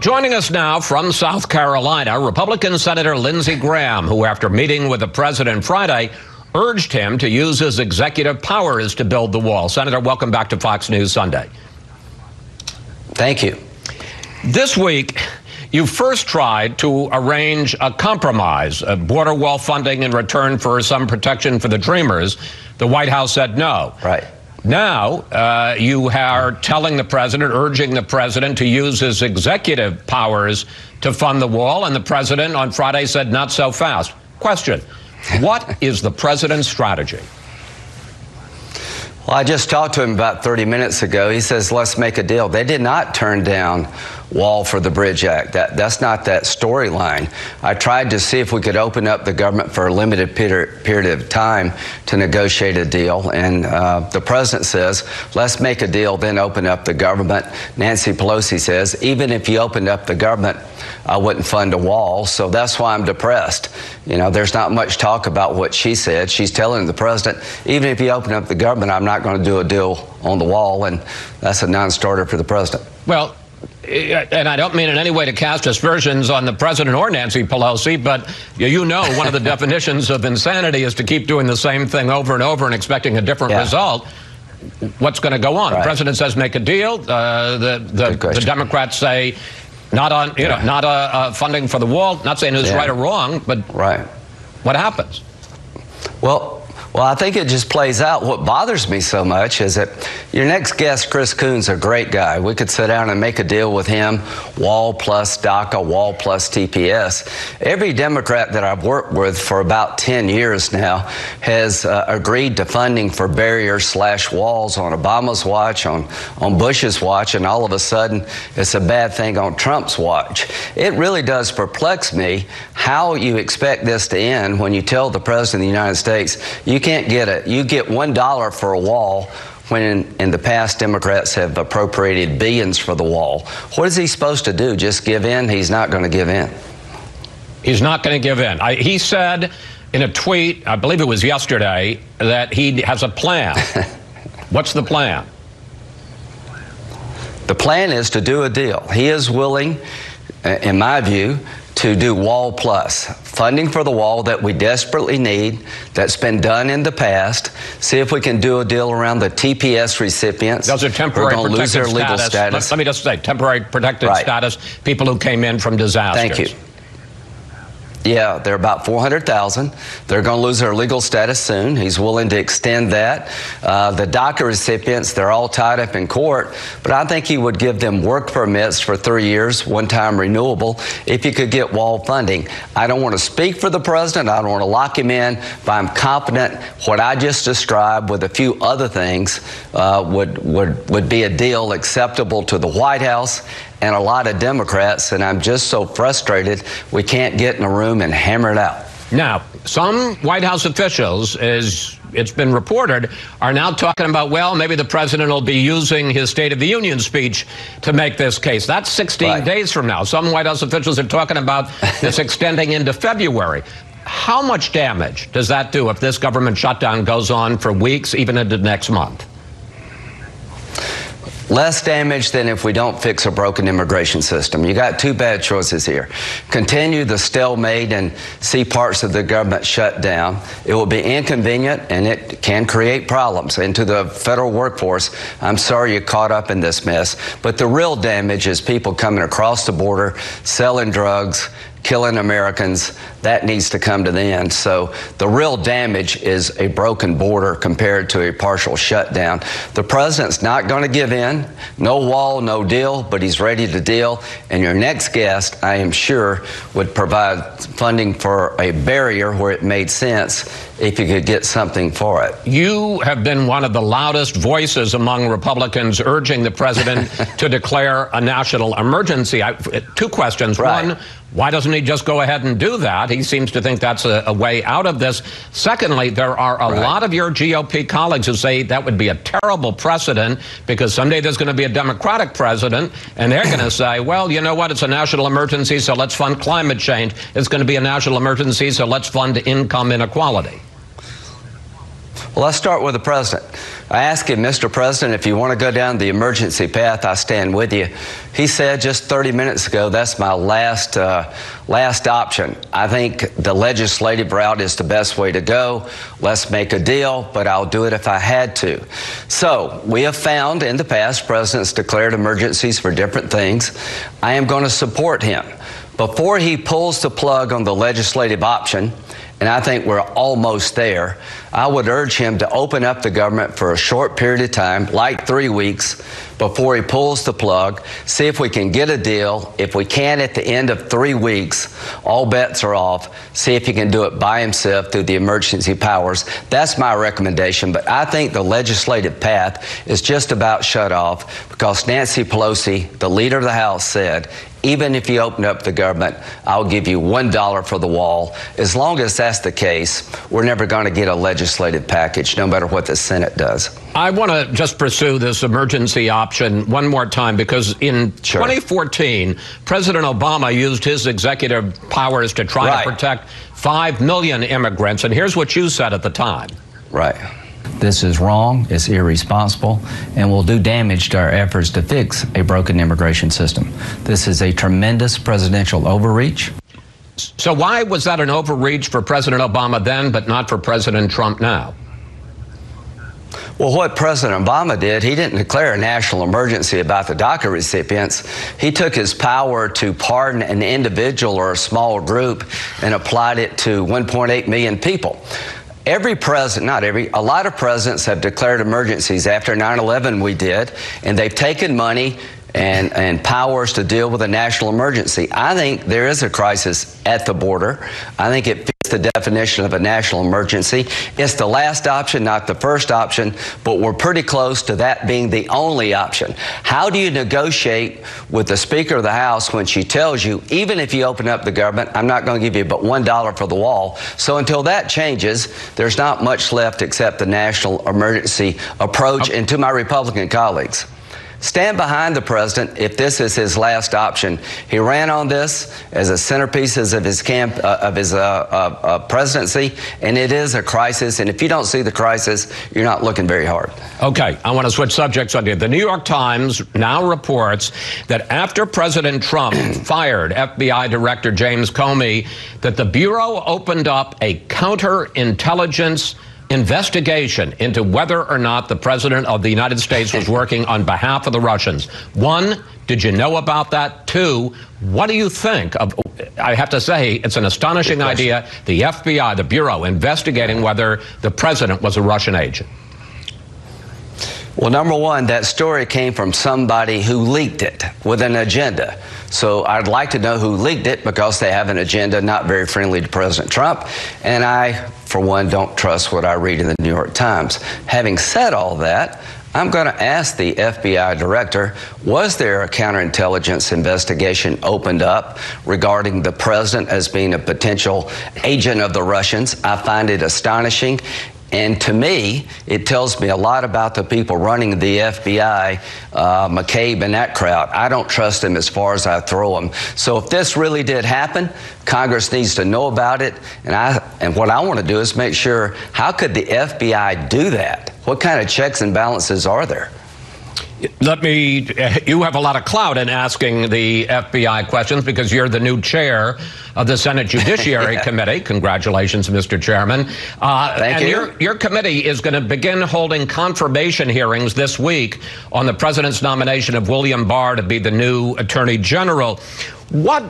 Joining us now from South Carolina, Republican Senator Lindsey Graham, who, after meeting with the president Friday, urged him to use his executive powers to build the wall. Senator, welcome back to Fox News Sunday. Thank you. This week, you first tried to arrange a compromise, a border wall funding in return for some protection for the Dreamers. The White House said no. Right. Now, you are telling the president, urging the president to use his executive powers to fund the wall, and the president on Friday said not so fast. Question, what is the president's strategy? Well, I just talked to him about 30 minutes ago. He says, let's make a deal. They did not turn down Wall for the Bridge Act. That's not that storyline. I tried to see if we could open up the government for a limited period of time to negotiate a deal, and the president says, let's make a deal, then open up the government. Nancy Pelosi says, even if you opened up the government, I wouldn't fund a wall, so that's why I'm depressed. You know, there's not much talk about what she said. She's telling the president, even if you open up the government, I'm not going to do a deal on the wall, and that's a non-starter for the president. Well, and I don't mean in any way to cast aspersions on the president or Nancy Pelosi, but you know one of the definitions of insanity is to keep doing the same thing over and over and expecting a different result. What's going to go on? Right. The president says make a deal. The Democrats say not on, not funding for the wall. Not saying it's right or wrong, but what happens? Well, I think it just plays out. What bothers me so much is that your next guest, Chris Coons, a great guy. We could sit down and make a deal with him, wall plus DACA, wall plus TPS. Every Democrat that I've worked with for about 10 years now has agreed to funding for barriers/walls on Obama's watch, on Bush's watch, and all of a sudden it's a bad thing on Trump's watch. It really does perplex me how you expect this to end when you tell the President of the United States you can't get it. You get $1 for a wall when in the past Democrats have appropriated billions for the wall. What is he supposed to do? Just give in? He's not going to give in. He's not going to give in. He said in a tweet, I believe it was yesterday, that he has a plan. What's the plan? The plan is to do a deal. He is willing, in my view, to do wall plus, funding for the wall that we desperately need, that's been done in the past. See if we can do a deal around the TPS recipients. Those are temporary protected legal status. Let me just say, temporary protected status, people who came in from disasters. Thank you. Yeah, they're about 400,000. They're going to lose their legal status soon. He's willing to extend that. The DACA recipients, they're all tied up in court, but I think he would give them work permits for 3 years, one-time renewable, if you could get wall funding. I don't want to speak for the president. I don't want to lock him in, but I'm confident what I just described with a few other things would be a deal acceptable to the White House and a lot of Democrats, and I'm just so frustrated we can't get in a room and hammer it out. Now, some White House officials, as it's been reported, are now talking about, well, maybe the president will be using his State of the Union speech to make this case. That's 16 days from now. Some White House officials are talking about this extending into February. How much damage does that do if this government shutdown goes on for weeks, even into next month? Less damage than if we don't fix a broken immigration system. You got two bad choices here. Continue the stalemate and see parts of the government shut down. It will be inconvenient and it can create problems. And to the federal workforce, I'm sorry you're caught up in this mess, but the real damage is people coming across the border, selling drugs, killing Americans. That needs to come to the end. So the real damage is a broken border compared to a partial shutdown. The president's not going to give in. No wall, no deal, but he's ready to deal. And your next guest, I am sure, would provide funding for a barrier where it made sense if you could get something for it. You have been one of the loudest voices among Republicans urging the president to declare a national emergency. Two questions. One, why doesn't he just go ahead and do that? He seems to think that's a way out of this. Secondly, there are a lot of your GOP colleagues who say that would be a terrible precedent because someday there's going to be a Democratic president, and they're going to say, well, you know what, it's a national emergency, so let's fund climate change. It's going to be a national emergency, so let's fund income inequality. Well, let's start with the president. I asked him, Mr. President, if you want to go down the emergency path, I stand with you. He said just 30 minutes ago, that's my last option. I think the legislative route is the best way to go. Let's make a deal, but I'll do it if I had to. So we have found in the past presidents declared emergencies for different things. I am going to support him. Before he pulls the plug on the legislative option, and I think we're almost there, I would urge him to open up the government for a short period of time, like 3 weeks, before he pulls the plug, see if we can get a deal. If we can at the end of 3 weeks, all bets are off. See if he can do it by himself through the emergency powers. That's my recommendation, but I think the legislative path is just about shut off because Nancy Pelosi, the leader of the House, said, even if you open up the government, I'll give you $1 for the wall. As long as that's the case, we're never going to get a legislative package, no matter what the Senate does. I want to just pursue this emergency option one more time because in 2014, President Obama used his executive powers to try to protect 5 million immigrants. And here's what you said at the time. Right. This is wrong, it's irresponsible, and will do damage to our efforts to fix a broken immigration system. This is a tremendous presidential overreach. So why was that an overreach for President Obama then, but not for President Trump now? Well, what President Obama did, he didn't declare a national emergency about the DACA recipients. He took his power to pardon an individual or a small group and applied it to 1.8 million people. Every president, not every, a lot of presidents have declared emergencies. After 9/11 we did, and they've taken money and powers to deal with a national emergency. I think there is a crisis at the border. I think it fits the definition of a national emergency. It's the last option, not the first option, but we're pretty close to that being the only option. How do you negotiate with the Speaker of the House when she tells you, even if you open up the government, I'm not going to give you but $1 for the wall? So until that changes, there's not much left except the national emergency approach. And to my Republican colleagues, stand behind the president if this is his last option. He ran on this as a centerpiece of his presidency, and it is a crisis. And if you don't see the crisis, you're not looking very hard. Okay, I want to switch subjects on you. The New York Times now reports that after President Trump fired FBI Director James Comey, that the Bureau opened up a counterintelligence investigation into whether or not the President of the United States was working on behalf of the Russians. One, did you know about that? Two, what do you think of, I have to say, it's an astonishing idea, the FBI, the Bureau, investigating whether the President was a Russian agent. Well, number one, that story came from somebody who leaked it with an agenda. So I'd like to know who leaked it because they have an agenda not very friendly to President Trump. And I, for one, don't trust what I read in the New York Times. Having said all that, I'm going to ask the FBI director, was there a counterintelligence investigation opened up regarding the president as being a potential agent of the Russians? I find it astonishing. And to me, it tells me a lot about the people running the FBI, McCabe and that crowd. I don't trust them as far as I throw them. So if this really did happen, Congress needs to know about it. And what I want to do is make sure, how could the FBI do that? What kind of checks and balances are there? You have a lot of clout in asking the FBI questions because you're the new chair of the Senate Judiciary Committee. Congratulations, Mr. Chairman. Thank you. Your committee is going to begin holding confirmation hearings this week on the president's nomination of William Barr to be the new Attorney General. What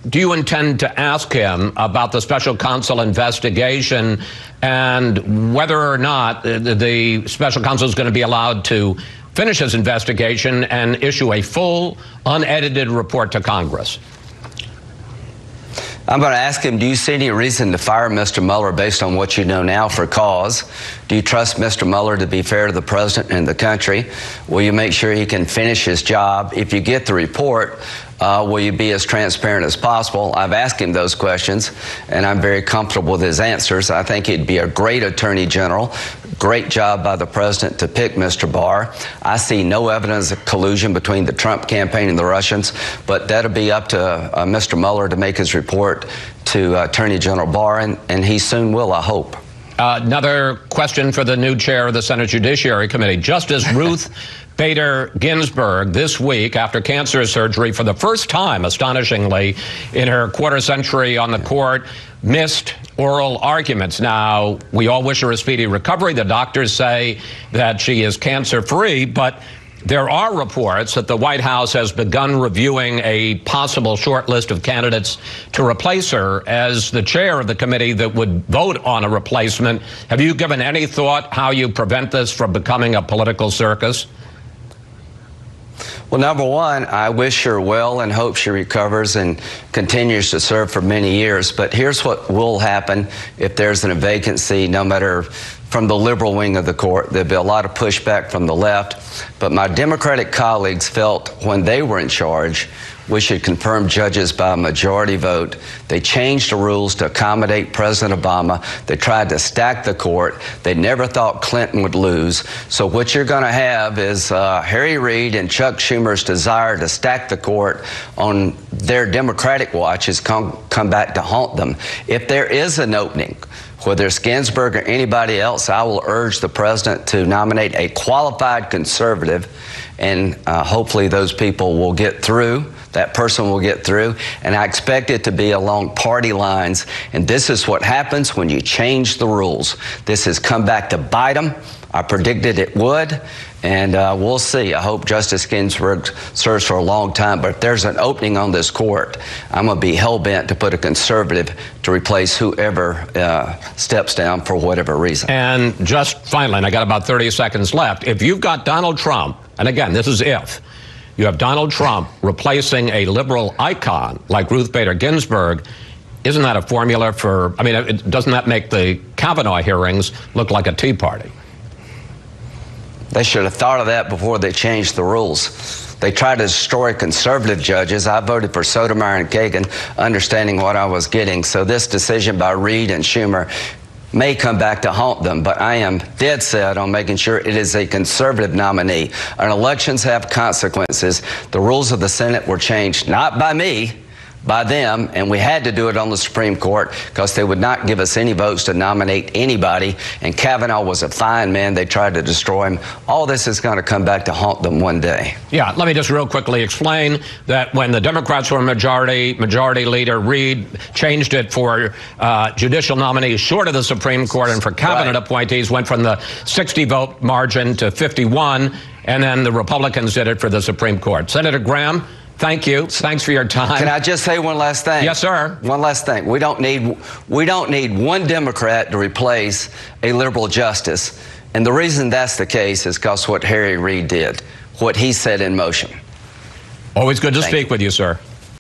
do you intend to ask him about the special counsel investigation and whether or not the special counsel is going to be allowed to finish his investigation and issue a full, unedited report to Congress? I'm going to ask him, do you see any reason to fire Mr. Mueller based on what you know now for cause? Do you trust Mr. Mueller to be fair to the president and the country? Will you make sure he can finish his job? If you get the report, will you be as transparent as possible? I've asked him those questions, and I'm very comfortable with his answers. I think he'd be a great Attorney General. Great job by the president to pick Mr. Barr. I see no evidence of collusion between the Trump campaign and the Russians, but that'll be up to Mr. Mueller to make his report to Attorney General Barr, and he soon will, I hope. Another question for the new chair of the Senate Judiciary Committee. Justice Ruth Bader Ginsburg this week, after cancer surgery, for the first time, astonishingly, in her quarter century on the court, missed oral arguments. Now, we all wish her a speedy recovery. The doctors say that she is cancer-free, but there are reports that the White House has begun reviewing a possible short list of candidates to replace her as the chair of the committee that would vote on a replacement. Have you given any thought how you prevent this from becoming a political circus? Well, number one, I wish her well and hope she recovers and continues to serve for many years. But here's what will happen if there's a vacancy, no matter from the liberal wing of the court. There'll be a lot of pushback from the left. But my Democratic colleagues felt when they were in charge, we should confirm judges by a majority vote. They changed the rules to accommodate President Obama. They tried to stack the court. They never thought Clinton would lose. So what you're going to have is Harry Reid and Chuck Schumer's desire to stack the court on their Democratic watch has come back to haunt them. If there is an opening, whether it's Ginsburg or anybody else, I will urge the president to nominate a qualified conservative, and hopefully those people will get through. That person will get through, and I expect it to be along party lines. And this is what happens when you change the rules. This has come back to bite them. I predicted it would, and we'll see. I hope Justice Ginsburg serves for a long time, but if there's an opening on this court, I'm going to be hell-bent to put a conservative to replace whoever steps down for whatever reason. And just finally, and I got about 30 seconds left, if you've got Donald Trump, and again, this is if, you have Donald Trump replacing a liberal icon like Ruth Bader Ginsburg, isn't that a formula for, I mean, doesn't that make the Kavanaugh hearings look like a Tea Party? They should have thought of that before they changed the rules. They tried to destroy conservative judges. I voted for Sotomayor and Kagan, understanding what I was getting. So this decision by Reid and Schumer may come back to haunt them, but I am dead set on making sure it is a conservative nominee. And elections have consequences. The rules of the Senate were changed not by me, by them, and we had to do it on the Supreme Court because they would not give us any votes to nominate anybody, and Kavanaugh was a fine man. They tried to destroy him. All this is going to come back to haunt them one day. Yeah, let me just real quickly explain that when the Democrats were majority Leader Reid changed it for judicial nominees short of the Supreme Court, and for cabinet appointees went from the 60-vote margin to 51, and then the Republicans did it for the Supreme Court. Senator Graham, thank you. Thanks for your time. Can I just say one last thing? Yes, sir. One last thing. We don't need one Democrat to replace a liberal justice. And the reason that's the case is because what Harry Reid did, what he set in motion. Always good to speak with you, sir.